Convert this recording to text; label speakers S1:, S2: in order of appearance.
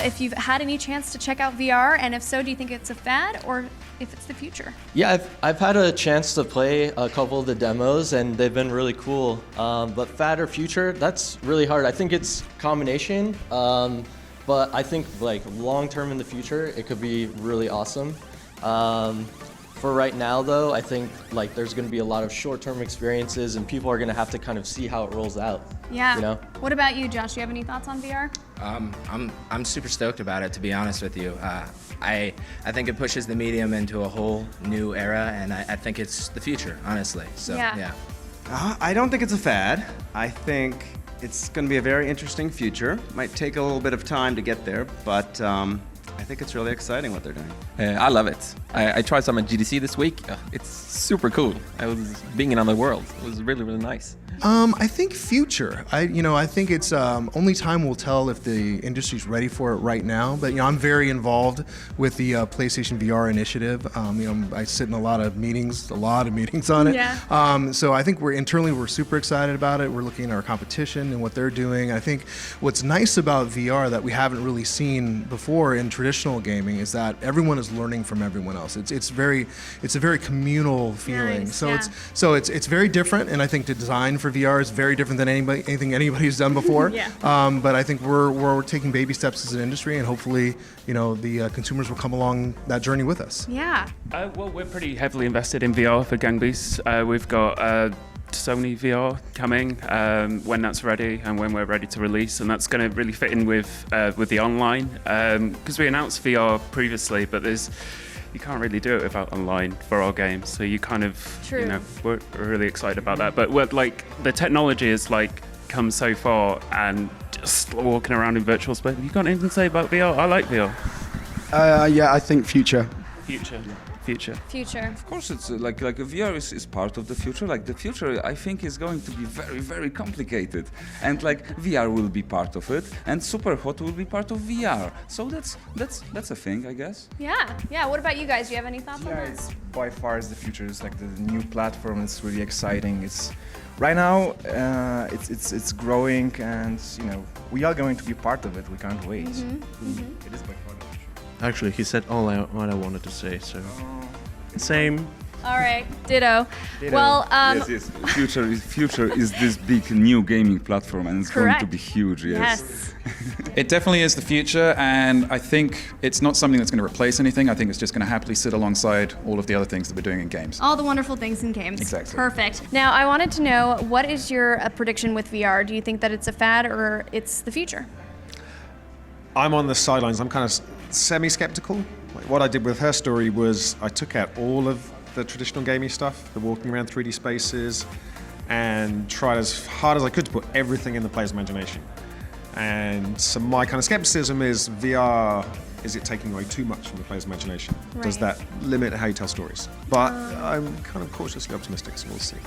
S1: if you've had any chance to check out VR, and if so, do you think it's a fad or if it's the future?
S2: Yeah, I've had a chance to play a couple of the demos, and they've been really cool. But fad or future, that's really hard. I think it's combination, but I think like long term in the future, it could be really awesome. For right now, though, I think like there's going to be a lot of short-term experiences, and people are going to have to kind of see how it rolls out.
S1: Yeah.
S2: You know?
S1: What about you, Josh? Do you have any thoughts on VR?
S3: I'm super stoked about it, to be honest with you. I think it pushes the medium into a whole new era, and I think it's the future, honestly. So yeah.
S4: I don't think it's a fad. I think it's going to be a very interesting future. Might take a little bit of time to get there, but I think it's really exciting what they're doing.
S5: I love it. I tried some at GDC this week. It's super cool. I was being in another world. It was really, really nice.
S6: I think future. I think it's only time will tell if the industry's ready for it right now. But I'm very involved with the PlayStation VR initiative. I sit in a lot of meetings on it.
S1: Yeah.
S6: So I think we're super excited about it. We're looking at our competition and what they're doing. I think what's nice about VR that we haven't really seen before in traditional gaming is that everyone is learning from everyone else. It's a very communal feeling.
S1: Nice,
S6: So it's very different, and I think the design for VR is very different than anything anybody's done before.
S1: Yeah.
S6: But I think we're taking baby steps as an industry, and hopefully, the consumers will come along that journey with us.
S1: Yeah.
S7: Well, we're pretty heavily invested in VR for Gang Beasts. We've got Sony VR coming when that's ready and when we're ready to release, and that's going to really fit in with the online, because we announced VR previously, but you can't really do it without online for our games. So you kind of,
S1: True.
S7: We're really excited about that. But the technology has come so far, and just walking around in virtual space. You got anything to say about VR? I like VR.
S8: Yeah, I think future.
S1: Future.
S9: Of course, it's like VR is part of the future. Like the future, I think, is going to be very, very complicated, and VR will be part of it, and Superhot will be part of VR. So that's a thing, I guess.
S1: Yeah. What about you guys? Do you have any thoughts on that?
S10: It's by far is the future. It's like the new platform. It's really exciting. It's right now. It's growing, and we are going to be part of it. We can't wait. It is by far the future.
S11: Actually, he said what I wanted to say, so same.
S1: All right, ditto. Well,
S9: yes. Future is this big new gaming platform, and it's
S1: correct.
S9: going to be huge. Yes.
S12: It definitely is the future, and I think it's not something that's going to replace anything. I think it's just going to happily sit alongside all of the other things that we're doing in games.
S1: all the wonderful things in games.
S12: Exactly.
S1: Perfect. Now, I wanted to know, what is your prediction with VR? Do you think that it's a fad or it's the future?
S4: I'm on the sidelines. I'm kind of semi-skeptical. What I did with her story was I took out all of the traditional gaming stuff, the walking around 3D spaces, and tried as hard as I could to put everything in the player's imagination. And so my kind of skepticism is VR, is it taking away too much from the player's imagination?
S1: Right.
S4: Does that limit how you tell stories? But I'm kind of cautiously optimistic, so we'll see.